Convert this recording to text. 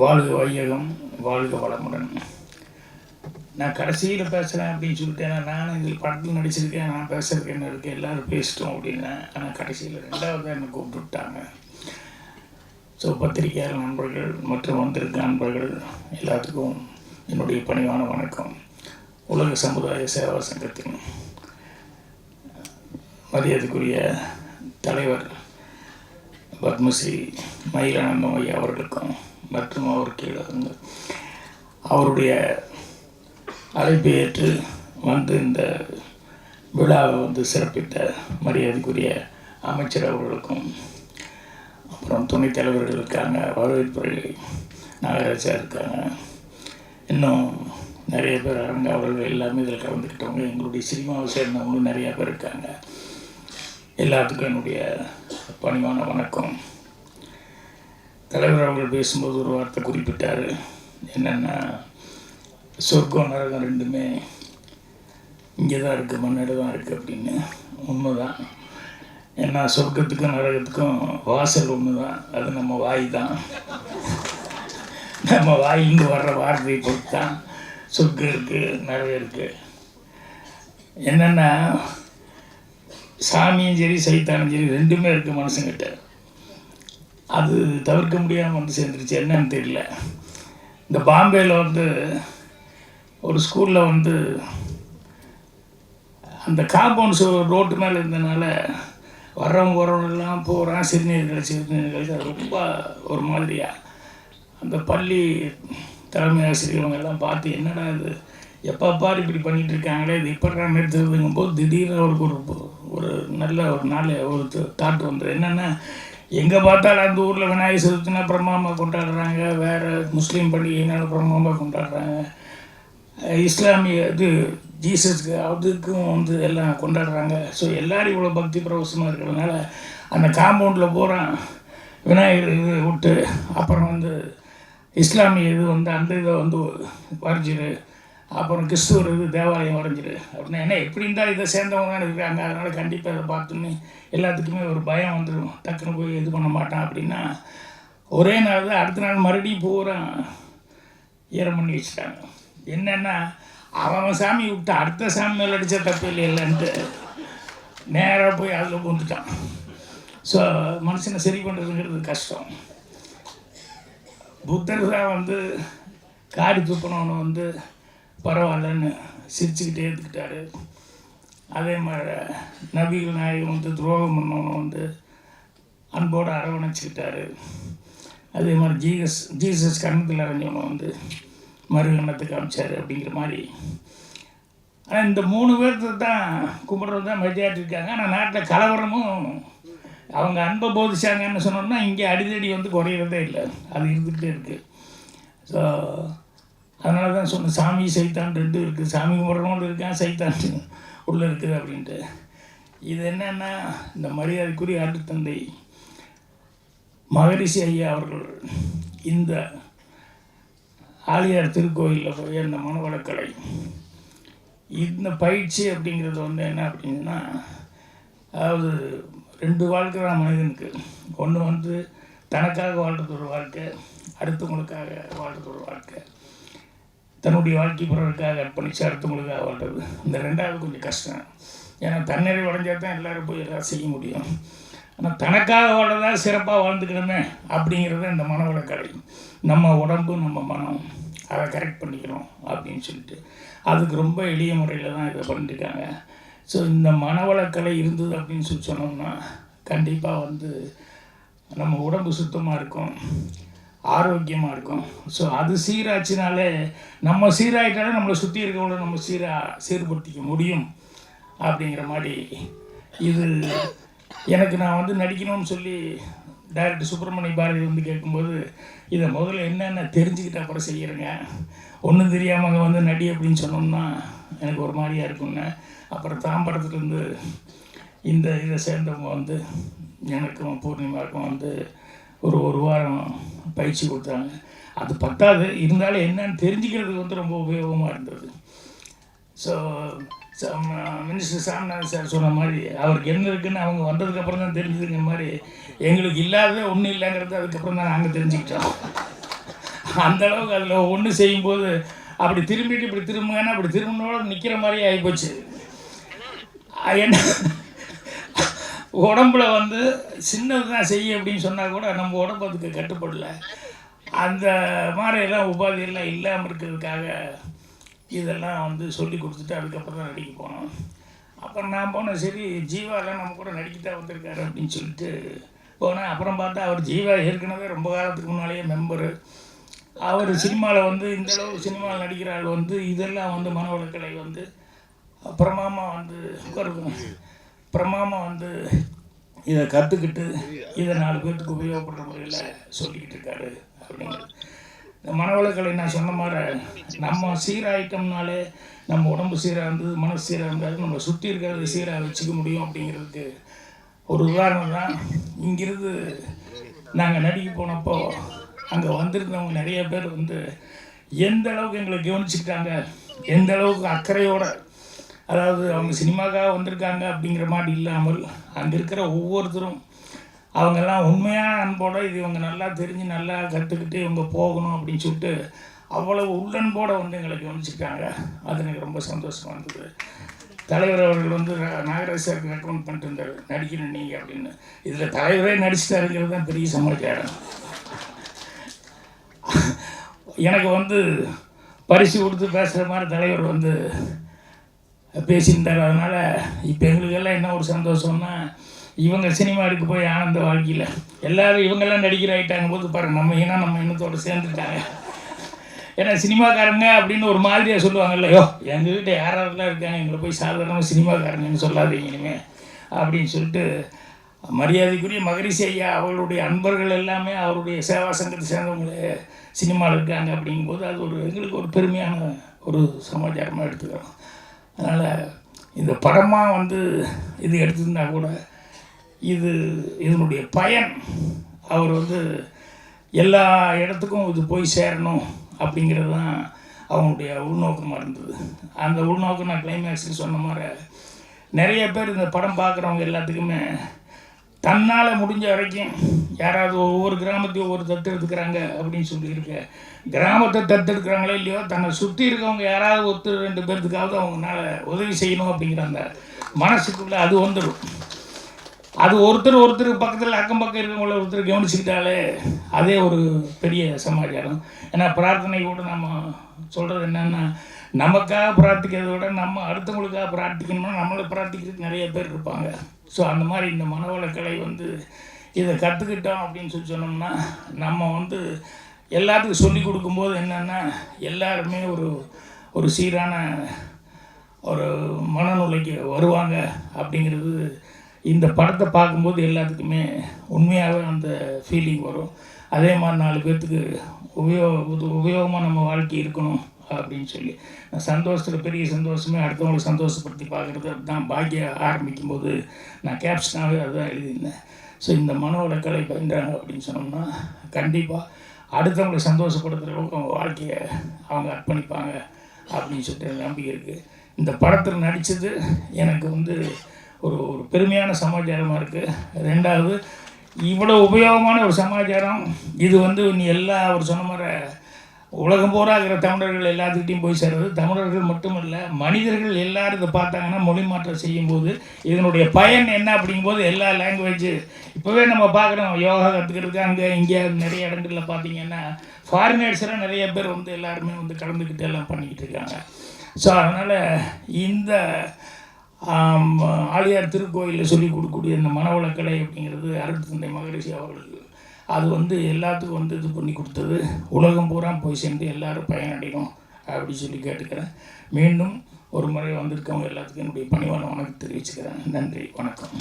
வாழ்க வையகம், வாழ்க வளமுடன். நான் கடைசியில் பேசுகிறேன் அப்படின்னு சொல்லிட்டேன். நானும் இதில் படத்தில் நடிச்சிருக்கேன், நான் பேசுகிறதுக்கு என்ன இருக்குது, எல்லோரும் பேசிட்டோம் அப்படின்னேன். ஆனால் கடைசியில் ரெண்டாவது என்னை கூப்பிட்டு விட்டாங்க. ஸோ பத்திரிகையாளர் நண்பர்கள் மற்றும் வந்திருக்க நண்பர்கள் எல்லாத்துக்கும் என்னுடைய பணிவான வணக்கம். உலக சமுதாய சேவா சங்கத்தின் மரியாதைக்குரிய தலைவர் பத்மஸ்ரீ மயிலானந்தம் ஐயா அவர்களுக்கும் மற்றும் அவர் கீழே வந்து அவருடைய அழைப்பை ஏற்று வந்து இந்த விழாவை வந்து சிறப்பித்த மரியாதைக்குரிய அமைச்சர் அவர்களுக்கும் அப்புறம் துணைத் தலைவர்கள் இருக்காங்க, வரவேற்புரை நாகராஜா இருக்காங்க, இன்னும் நிறைய பேர் அரங்க அவர்கள் எல்லாமே இதில் கலந்துக்கிட்டவங்க, எங்களுடைய சினிமாவை சேர்ந்தவங்களும் நிறையா பேர் இருக்காங்க. எல்லாத்துக்கும் என்னுடைய பணிவான வணக்கம். தலைவர் அவர்கள் பேசும்போது ஒரு வார்த்தை குறிப்பிட்டார். என்னென்னா, சொர்க்கம் நரகம் ரெண்டுமே இங்கே தான் இருக்குது, மண்ணில் தான் இருக்குது அப்படின்னு. உண்மைதான். ஏன்னா சொர்க்கத்துக்கும் நரகத்துக்கும் வாசல் ஒன்று தான், அது நம்ம வாய் தான். நம்ம வாயிலிருந்து வர்ற வார்த்தையை பொறுத்து தான் சொர்க்கம் இருக்குது, நரகம் இருக்குது. என்னென்னா, சாமியும் சரி சைத்தானும் சரி ரெண்டுமே இருக்குது மனுஷங்கிட்ட. அது தவிர்க்க முடியாமல் வந்து சேர்ந்துருச்சு. என்னன்னு தெரியல. இந்த பாம்பேயில் வந்து ஒரு ஸ்கூலில் வந்து அந்த காம்பவுண்ட் ரோட்டு மேலே இருந்ததுனால வர்றவங்க வரவங்கெல்லாம் போகிறான், சிறுநீர் கழிச்சு அது ரொம்ப ஒரு மாதிரியாக அந்த பள்ளி தலைமை ஆசிரியர்கள் எல்லாம் பார்த்து என்னடா இது எப்போ பாரு இப்படி பண்ணிகிட்டு இருக்காங்களே, இது இப்போ நிறுத்துறதுங்கும்போது திடீர்னு அவருக்கு ஒரு நல்ல ஒரு நாள் ஒரு தாட் வந்தது. என்னென்னா, எங்கே பார்த்தாலும் அந்த ஊரில் விநாயகர் சதுர்த்தினா பிரம்மாண்டமாக கொண்டாடுறாங்க, வேறு முஸ்லீம் பண்டிகைனாலும் பிரம்மாண்டமாக கொண்டாடுறாங்க, இஸ்லாமிய இது ஜீசஸ்க்கு அதுக்கும் வந்து எல்லாம் கொண்டாடுறாங்க. ஸோ எல்லோரும் இவ்வளோ பக்தி பிரவசமாக இருக்கிறதுனால அந்த காம்பவுண்டில் போகிறான் விநாயகர் இது விட்டு, அப்புறம் வந்து இஸ்லாமிய இது வந்து அந்த இதை வந்து வரைஞ்சிரு, அப்புறம் கிறிஸ்துவர் இது தேவாலயம் வரைஞ்சிரு அப்படின்னா என்ன எப்படி இருந்தால் இதை சேர்ந்தவங்க தான் இருக்காங்க, அதனால் கண்டிப்பாக இதை பார்த்துன்னு எல்லாத்துக்குமே ஒரு பயம் வந்துடும், டக்குன்னு போய் இது பண்ண மாட்டான். அப்படின்னா ஒரே நாள் தான், அடுத்த நாள் மறுபடியும் பூரா ஈரம் பண்ணி வச்சுட்டாங்க. என்னென்னா, அவன் சாமி விட்டு அடுத்த சாமி மேலே அடித்தா தப்பு இல்லைன்ட்டு நேராக போய் அதில் பூந்துட்டான். ஸோ மனுஷனை சரி பண்ணுறதுங்கிறது கஷ்டம். புத்தர் தான் வந்து காடி துப்பினவனை வந்து பரவாயில்லன்னு சிரிச்சுக்கிட்டே எடுத்துக்கிட்டாரு. அதே மாதிரி நபிகள் நாயகம் வந்து துரோகம் பண்ணவனை வந்து அன்போடு அரவணைச்சிக்கிட்டாரு. அதே மாதிரி ஜீசஸ் கண்ணத்தில் அரைஞ்சவனை வந்து மறுகண்ணத்துக்கு காமிச்சார் அப்படிங்கிற மாதிரி. ஆனால் இந்த 3 பேர்த்து தான் கும்பிட்றது தான் மெஜாரிட்டி இருக்காங்க. ஆனால் நாட்டில் கலவரமும் அவங்க அன்பை போதிச்சாங்கன்னு சொன்னோம்னா இங்கே அடிதடி வந்து குறையிறதே இல்லை, அது இருந்துகிட்டே இருக்குது. ஸோ அதனால தான் சொன்னேன், சாமி சைத்தான் ரெண்டும் இருக்குது, சாமி கும்பிட்றவங்களும் இருக்கான், சைத்தான் உள்ளே இருக்குது அப்படின்ட்டு. இது என்னென்னா, இந்த மரியாதைக்குரிய ஆட்டுத்தந்தை மகரிஷி ஐயா அவர்கள் இந்த ஆலியார் திருக்கோயிலில் போய் அந்த மனவளக்கலை இந்த பயிற்சி அப்படிங்கிறது வந்து என்ன அப்படின்னா, அதாவது 2 வாழ்க்கை தான் மனிதனுக்கு. ஒன்று வந்து தனக்காக வாழ்கிறது ஒரு வாழ்க்கை, அடுத்தவங்களுக்காக வாழ்கிறது ஒரு வாழ்க்கை. தன்னுடைய வாழ்க்கை பிறருக்காக அர்ப்பணித்து அடுத்தவங்களுக்காக வாழ்கிறது இந்த 2வது கொஞ்சம் கஷ்டம். ஏன்னா தன்னிறைவு அடைஞ்சால் தான் எல்லோரும் போய் எல்லாம் செய்ய முடியும். ஆனால் தனக்காக வாழ்றதா சிறப்பாக வாழ்ந்துக்கணுமே அப்படிங்கிறது இந்த மனவளக்கலை. நம்ம உடம்பு நம்ம மனம் அதை கரெக்ட் பண்ணிக்கணும் அப்படின்னு சொல்லிட்டு அதுக்கு ரொம்ப எளிய முறையில் தான் இதை பண்ணியிருக்காங்க. ஸோ இந்த மனவளக்கலை இருந்தது அப்படின்னு சொல்லி சொன்னோம்னா கண்டிப்பாக வந்து நம்ம உடம்பு சுத்தமாக இருக்கும், ஆரோக்கியமாக இருக்கும். ஸோ அது சீராச்சினாலே நம்ம சீராகிட்டாலே நம்மளை சுற்றி இருக்கவங்கள நம்ம சீர்படுத்திக்க முடியும் அப்படிங்கிற மாதிரி. இது எனக்கு நான் வந்து நடிக்கணும்னு சொல்லி டைரக்டர் சுப்பிரமணிய பாரதி வந்து கேட்கும்போது இதை முதல்ல என்னென்ன தெரிஞ்சுக்கிட்டு அப்புறம் செய்கிறேங்க, ஒன்றும் தெரியாமல் அங்கே வந்து நடி அப்படின்னு சொன்னோம்னா எனக்கு ஒரு மாதிரியாக இருக்குங்க. அப்புறம் தாம்பரத்துலேருந்து இந்த இதை சேர்ந்தவங்க வந்து எனக்கும் பூர்ணிமாவுக்கும் வந்து ஒரு வாரம் பயிற்சி கொடுத்தாங்க. அது பத்தாது, இருந்தாலும் என்னன்னு தெரிஞ்சுக்கிறதுக்கு வந்து ரொம்ப உபயோகமாக இருந்தது. ஸோ மினிஸ்டர் சாமிநாதன் சார் சொன்ன மாதிரி அவருக்கு என்ன இருக்குதுன்னு அவங்க வந்ததுக்கப்புறம் தான் தெரிஞ்சுதுங்கிற மாதிரி எங்களுக்கு இல்லாத ஒன்றும் இல்லைங்கிறது அதுக்கப்புறம் தான் நாங்கள் தெரிஞ்சுக்கிட்டோம். அந்தளவுக்கு அதில் ஒன்று செய்யும்போது அப்படி திரும்பிட்டு இப்படி திரும்புங்கன்னா அப்படி திரும்பினோட நிற்கிற மாதிரி ஆகிப்போச்சு. என்ன உடம்புல வந்து சின்னது தான் செய்ய அப்படின்னு சொன்னால் கூட நம்ம உடம்பு அதுக்கு கட்டுப்படலை. அந்த மாதிரியெல்லாம் உபாதியெல்லாம் இல்லாமல் இருக்கிறதுக்காக இதெல்லாம் வந்து சொல்லி கொடுத்துட்டு அதுக்கப்புறம் தான் நடிக்க போனோம். அப்புறம் நான் போனேன், சரி ஜீவாலாம் நம்ம கூட நடிக்கத்தான் வந்திருக்காரு அப்படின்னு சொல்லிட்டு போனேன். அப்புறம் பார்த்தா அவர் ஜீவா ஏற்கனவே ரொம்ப காலத்துக்கு முன்னாலேயே மெம்பரு. அவர் சினிமாவில் வந்து இந்தளவு சினிமாவில் நடிக்கிற ஆள் வந்து இதெல்லாம் வந்து மனவளக்கலை வந்து பிரமாமா வந்து இதை கற்றுக்கிட்டு இதை 4 பேர்த்துக்கு உபயோகப்படுற முறையில் சொல்லிக்கிட்டு இருக்காரு அப்படிங்கிறது. இந்த மனவளக்கலை நான் சொன்ன மாதிரி நம்ம சீராயிட்டோம்னாலே நம்ம உடம்பு சீராக இருந்தது, மனசு சீராக இருந்தாலும் நம்ம சுற்றி இருக்கிறத சீராக வச்சுக்க முடியும் அப்படிங்கிறதுக்கு ஒரு உதாரணம் தான். இங்கிருந்து நாங்கள் நடிக்க போனப்போ அங்கே வந்திருந்தவங்க நிறைய பேர் வந்து எந்த அளவுக்கு எங்களை கவனிச்சுக்கிட்டாங்க, எந்த அளவுக்கு அக்கறையோடு, அதாவது அவங்க சினிமாக்காக வந்திருக்காங்க அப்படிங்கிற மாதிரி இல்லாமல் அங்கே இருக்கிற ஒவ்வொருத்தரும் அவங்கெல்லாம் உண்மையான அன்போடு இது இவங்க நல்லா தெரிஞ்சு நல்லா கற்றுக்கிட்டு இவங்க போகணும் அப்படின்னு சொல்லிட்டு அவ்வளவு உள்ளன்போடு வந்து எங்களை கவனிச்சுக்கிட்டாங்க. அது எனக்கு ரொம்ப சந்தோஷமாக இருந்தது. தலைவர் அவர்கள் வந்து நாகராஜ் சாருக்கு ரெக்கமெண்ட் பண்ணிட்டு இருந்தார், நடிக்கணும் நீங்கள் அப்படின்னு. இதில் தலைவரே நடிச்சுட்டாருங்கிறது தான் பெரிய சமாச்சாரம். எனக்கு வந்து பரிசு கொடுத்து பேசுகிற மாதிரி தலைவர் வந்து பேசியிருந்தார். அதனால் இப்போ எங்களுக்கெல்லாம் என்ன ஒரு சந்தோஷம்னா, இவங்க சினிமா எடுக்க போய் ஆனந்த வாழ்க்கையில் எல்லோரும் இவங்கெல்லாம் நடிக்கிற ஆகிட்டாங்க போது பாருங்கள், நம்ம இனத்தோடு சேர்ந்துட்டாங்க. ஏன்னா சினிமாக்காரங்க அப்படின்னு ஒரு மாதிரியாக சொல்லுவாங்கல்ல, யோ எங்கள் வீட்டை யாரெல்லாம் இருக்காங்க, எங்களை போய் சாதாரணமாக சினிமாக்காரங்கன்னு சொல்லாதீங்க இனிமேல் அப்படின்னு சொல்லிட்டு மரியாதைக்குரிய மகரிஷி ஐயா அவர்களுடைய அன்பர்கள் எல்லாமே அவருடைய சேவா சங்கத்தை சேர்ந்தவங்களே சினிமாவில் இருக்காங்க. அப்படிங்கும்போது அது எங்களுக்கு ஒரு பெருமையான ஒரு சமாச்சாரமாக எடுத்துக்கிறோம். அதனால் இந்த படமாக வந்து இது எடுத்திருந்தா கூட இதனுடைய பயன் அவர் வந்து எல்லா இடத்துக்கும் இது போய் சேரணும் அப்படிங்கிறது தான் அவங்களுடைய உள்நோக்கமாக இருந்தது. அந்த உள்நோக்கம் நான் கிளைமேக்ஸுக்கு சொன்ன மாதிரி நிறைய பேர் இந்த படம் பார்க்குறவங்க எல்லாத்துக்குமே தன்னால் முடிஞ்ச வரைக்கும் யாராவது ஒவ்வொரு கிராமத்தையும் ஒவ்வொரு தத்து எடுத்துக்கிறாங்க அப்படின்னு சொல்லியிருக்க, கிராமத்தை தத்தெடுக்கிறாங்களே இல்லையோ தன்னை சுற்றி இருக்கவங்க யாராவது 1-2 பேர்த்துக்காவது அவங்களால உதவி செய்யணும் அப்படிங்கிற அந்த மனசுக்குள்ளே அது வந்துடும். அது ஒருத்தர் பக்கத்தில் அக்கம் பக்கம் இருக்கவங்கள ஒருத்தர் கவனிச்சுக்கிட்டாலே அதே ஒரு பெரிய சமாச்சாரம். ஏன்னா பிரார்த்தனை கூட நம்ம சொல்கிறது என்னென்னா, நமக்காக பிரார்த்திக்கிறத விட நம்ம அடுத்தவங்களுக்காக பிரார்த்திக்கணும்னா நம்மளை பிரார்த்திக்கிறதுக்கு நிறைய பேர் இருப்பாங்க. ஸோ அந்த மாதிரி இந்த மனவளக்கலை வந்து இதை கற்றுக்கிட்டோம் அப்படின்னு சொன்னோம்னா நம்ம வந்து எல்லாத்துக்கும் சொல்லி கொடுக்கும்போது என்னென்னா எல்லாருமே ஒரு சீரான ஒரு மனநிலைக்கு வருவாங்க அப்படிங்கிறது இந்த படத்தை பார்க்கும்போது எல்லாத்துக்குமே உண்மையாகவே அந்த ஃபீலிங் வரும். அதே மாதிரி 4 பேர்த்துக்கு உபயோகமாக நம்ம வாழ்க்கை இருக்கணும் அப்படின்னு சொல்லி சந்தோஷத்தில் பெரிய சந்தோஷமே அடுத்தவங்களை சந்தோஷப்படுத்தி பார்க்குறது. அதுதான் பாக்கிய ஆரம்பிக்கும்போது நான் கேப்ஷனாகவே அதுதான் எழுதியிருந்தேன். ஸோ இந்த மனவளக்கலை பயின்றாங்க அப்படின்னு சொன்னோம்னா கண்டிப்பாக அடுத்தவங்களை சந்தோஷப்படுத்துகிற அளவுக்கு அவங்க வாழ்க்கையை அவங்க அர்ப்பணிப்பாங்க அப்படின்னு சொல்லிட்டு நம்பிக்கை இருக்குது. இந்த படத்தில் நடித்தது எனக்கு வந்து ஒரு பெருமையான சமாச்சாரமாக இருக்குது. 2வது இவ்வளோ உபயோகமான ஒரு சமாச்சாரம் இது வந்து நீ அவர் சொன்ன மாதிரி உலகம் பூரா இருக்கிற தமிழர்கள் எல்லாத்துக்கிட்டையும் போய் சேர்றது. தமிழர்கள் மட்டுமல்ல, மனிதர்கள் எல்லோரும் இதை பார்த்தாங்கன்னா மொழி மாற்றம் செய்யும்போது இதனுடைய பயன் என்ன அப்படிங்கும்போது எல்லா லாங்குவேஜ் இப்போவே நம்ம பார்க்குறோம். யோகா கற்றுக்கிறதுக்கு அங்கே இங்கே நிறைய இடங்களில் பார்த்தீங்கன்னா ஃபாரினர்ஸெல்லாம் நிறைய பேர் வந்து எல்லாருமே வந்து கலந்துக்கிட்டு எல்லாம் பண்ணிக்கிட்டு இருக்காங்க. ஸோ அதனால் இந்த ஆழியார் திருக்கோயிலில் சொல்லிக் கொடுக்கக்கூடிய இந்த மனவளக்கலை அப்படிங்கிறது அருட்தந்தை மகரிஷி அவர்களுக்கு அது வந்து எல்லாத்துக்கும் வந்து இது பண்ணி கொடுத்தது. உலகம் பூரா போய் சேர்ந்து எல்லோரும் பயனடையும் அப்படி சொல்லி கேட்டுக்கிறேன். மீண்டும் ஒரு முறை வந்திருக்கவங்க எல்லாத்துக்கும் என்னுடைய பணிவான வணக்கம் தெரிவிச்சுக்கிறேன். நன்றி, வணக்கம்.